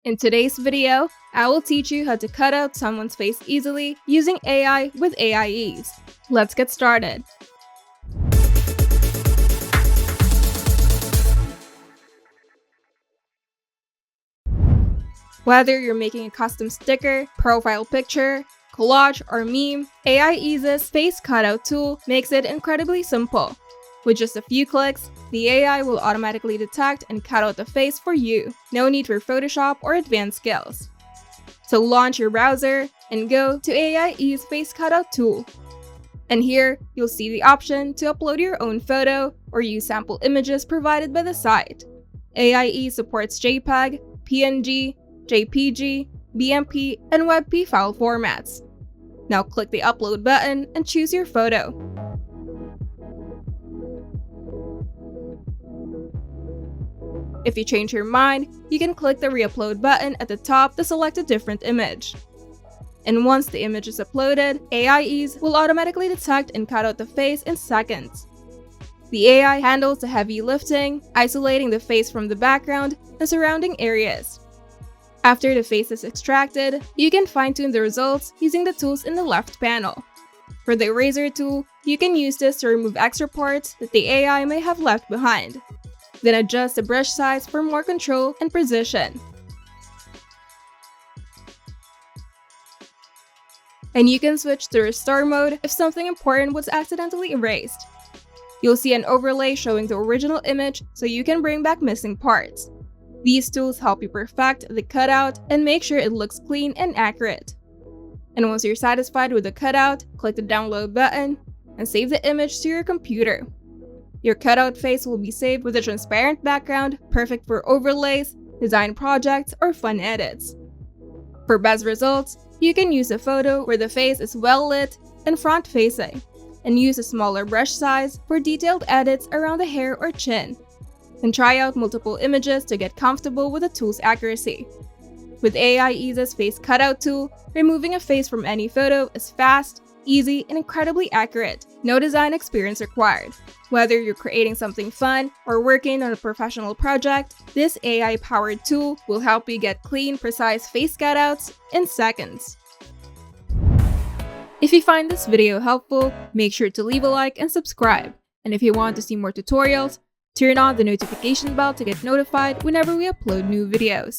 In today's video, I will teach you how to cut out someone's face easily using AI with AIEASE. Let's get started. Whether you're making a custom sticker, profile picture, collage, or meme, AIEASE's face cutout tool makes it incredibly simple. With just a few clicks, the AI will automatically detect and cut out the face for you. No need for Photoshop or advanced skills. So launch your browser and go to AIEASE face cutout tool. And here, you'll see the option to upload your own photo or use sample images provided by the site. AIEASE supports JPEG, PNG, JPG, BMP, and WebP file formats. Now click the upload button and choose your photo. If you change your mind, you can click the re-upload button at the top to select a different image. And once the image is uploaded, AIEASE will automatically detect and cut out the face in seconds. The AI handles the heavy lifting, isolating the face from the background and surrounding areas. After the face is extracted, you can fine-tune the results using the tools in the left panel. For the eraser tool, you can use this to remove extra parts that the AI may have left behind. Then adjust the brush size for more control and precision. And you can switch to restore mode if something important was accidentally erased. You'll see an overlay showing the original image so you can bring back missing parts. These tools help you perfect the cutout and make sure it looks clean and accurate. And once you're satisfied with the cutout, click the download button and save the image to your computer. Your cutout face will be saved with a transparent background, perfect for overlays, design projects, or fun edits. For best results, you can use a photo where the face is well lit and front-facing, and use a smaller brush size for detailed edits around the hair or chin. And try out multiple images to get comfortable with the tool's accuracy. With AIEASE's face cutout tool, removing a face from any photo is fast, easy, and incredibly accurate. No design experience required. Whether you're creating something fun or working on a professional project, this AI-powered tool will help you get clean, precise face cutouts in seconds. If you find this video helpful, make sure to leave a like and subscribe. And if you want to see more tutorials, turn on the notification bell to get notified whenever we upload new videos.